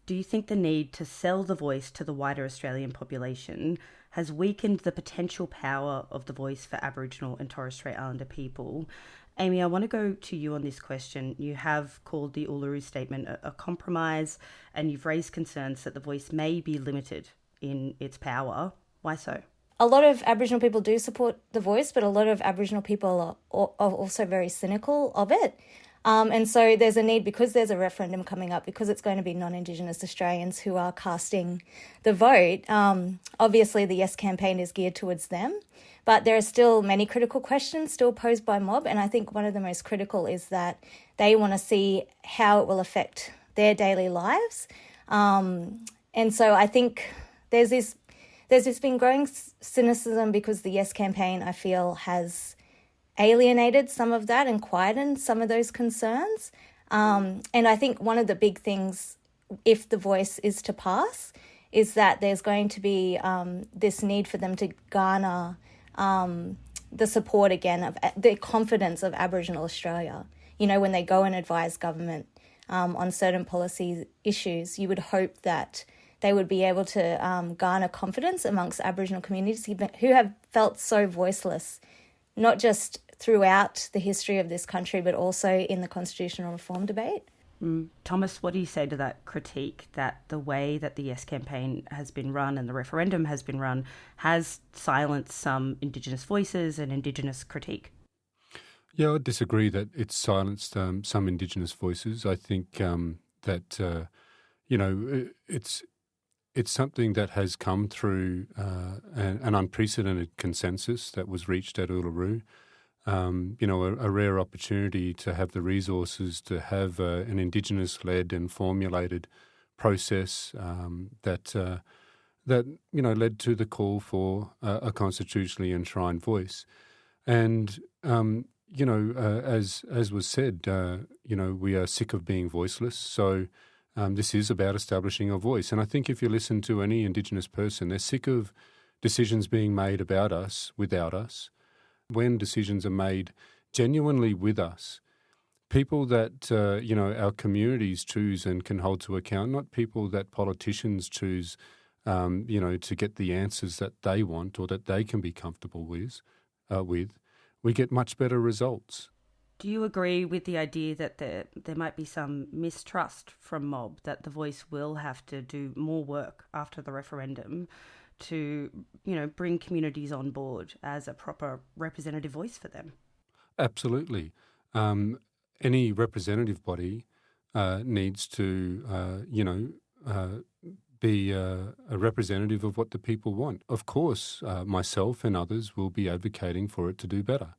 Do you think the need to sell the voice to the wider Australian population has weakened the potential power of the voice for Aboriginal and Torres Strait Islander people? Amy, I want to go to you on this question. You have called the Uluru Statement a compromise, and you've raised concerns that the voice may be limited in its power. Why so? A lot of Aboriginal people do support the voice, but a lot of Aboriginal people are also very cynical of it. And so there's a need, because there's a referendum coming up, because it's going to be non-Indigenous Australians who are casting the vote. Obviously, the Yes campaign is geared towards them, but there are still many critical questions still posed by mob. And I think one of the most critical is that they want to see how it will affect their daily lives. And so I think there's this been growing cynicism because the Yes campaign, I feel, has alienated some of that and quietened some of those concerns. And I think one of the big things, if the voice is to pass, is that there's going to be this need for them to garner the support again of the confidence of Aboriginal Australia. You know, when they go and advise government on certain policy issues, you would hope that they would be able to garner confidence amongst Aboriginal communities who have felt so voiceless, not just throughout the history of this country, but also in the constitutional reform debate. Thomas, what do you say to that critique that the way that the Yes campaign has been run and the referendum has been run has silenced some Indigenous voices and Indigenous critique? Yeah, I disagree that it's silenced some Indigenous voices. I think that, it's something that has come through an unprecedented consensus that was reached at Uluru. A rare opportunity to have the resources to have an Indigenous-led and formulated process that led to the call for a constitutionally enshrined voice. And, as was said, we are sick of being voiceless. So this is about establishing a voice. And I think if you listen to any Indigenous person, they're sick of decisions being made about us, without us. When decisions are made genuinely with us, people that, our communities choose and can hold to account, not people that politicians choose, to get the answers that they want or that they can be comfortable with, we get much better results. Do you agree with the idea that there might be some mistrust from mob, that the voice will have to do more work after the referendum to, bring communities on board as a proper representative voice for them? Absolutely. Any representative body needs to, be a representative of what the people want. Of course, myself and others will be advocating for it to do better.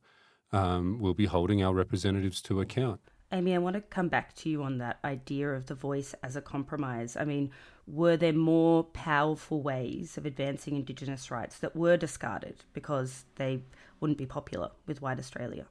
We'll be holding our representatives to account. Amy, I want to come back to you on that idea of the voice as a compromise. I mean, were there more powerful ways of advancing Indigenous rights that were discarded because they wouldn't be popular with white Australia?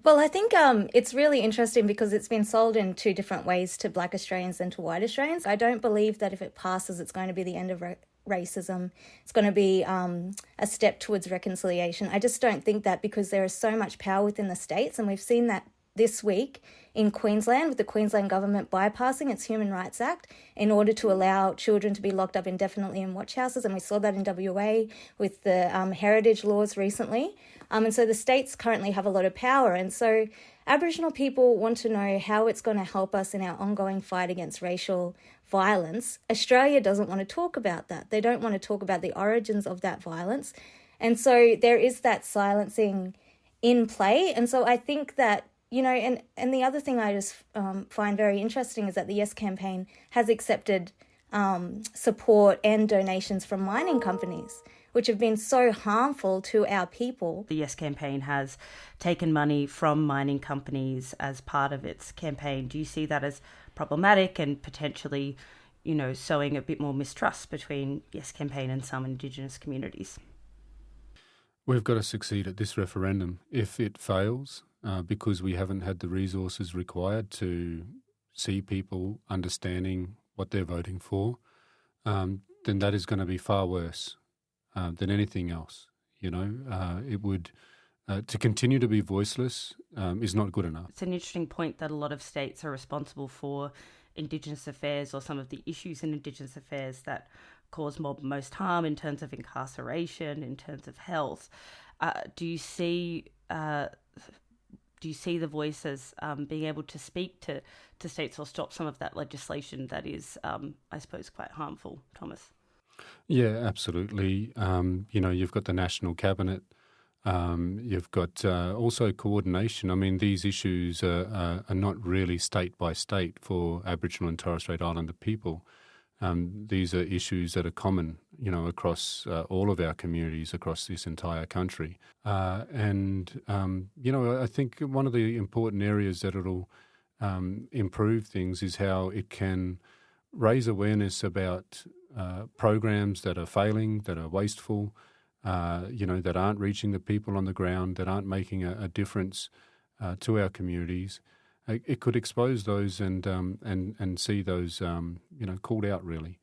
Well, I think it's really interesting because it's been sold in two different ways to Black Australians and to white Australians. I don't believe that if it passes, it's going to be the end of racism. It's going to be a step towards reconciliation. I just don't think that, because there is so much power within the states, and we've seen that this week in Queensland, with the Queensland government bypassing its Human Rights Act in order to allow children to be locked up indefinitely in watch houses. And we saw that in WA with the heritage laws recently. And so the states currently have a lot of power. And so Aboriginal people want to know how it's going to help us in our ongoing fight against racial violence. Australia doesn't want to talk about that. They don't want to talk about the origins of that violence. And so there is that silencing in play. And so I think that, and the other thing I just find very interesting is that the Yes campaign has accepted support and donations from mining companies, which have been so harmful to our people. The Yes campaign has taken money from mining companies as part of its campaign. Do you see that as problematic and potentially, sowing a bit more mistrust between Yes campaign and some Indigenous communities? We've got to succeed at this referendum. If it fails, because we haven't had the resources required to see people understanding what they're voting for, then that is going to be far worse than anything else. It would to continue to be voiceless is not good enough. It's an interesting point that a lot of states are responsible for Indigenous affairs or some of the issues in Indigenous affairs that cause most harm in terms of incarceration, in terms of health. Do you see the voice as being able to speak to states or stop some of that legislation that is, I suppose, quite harmful, Thomas? Yeah, absolutely. You've got the National Cabinet. You've got also coordination. I mean, these issues are not really state by state for Aboriginal and Torres Strait Islander people. These are issues that are common, across all of our communities across this entire country. I think one of the important areas that it'll improve things is how it can raise awareness about programs that are failing, that are wasteful, that aren't reaching the people on the ground, that aren't making a difference to our communities. It could expose those and see those, called out, really.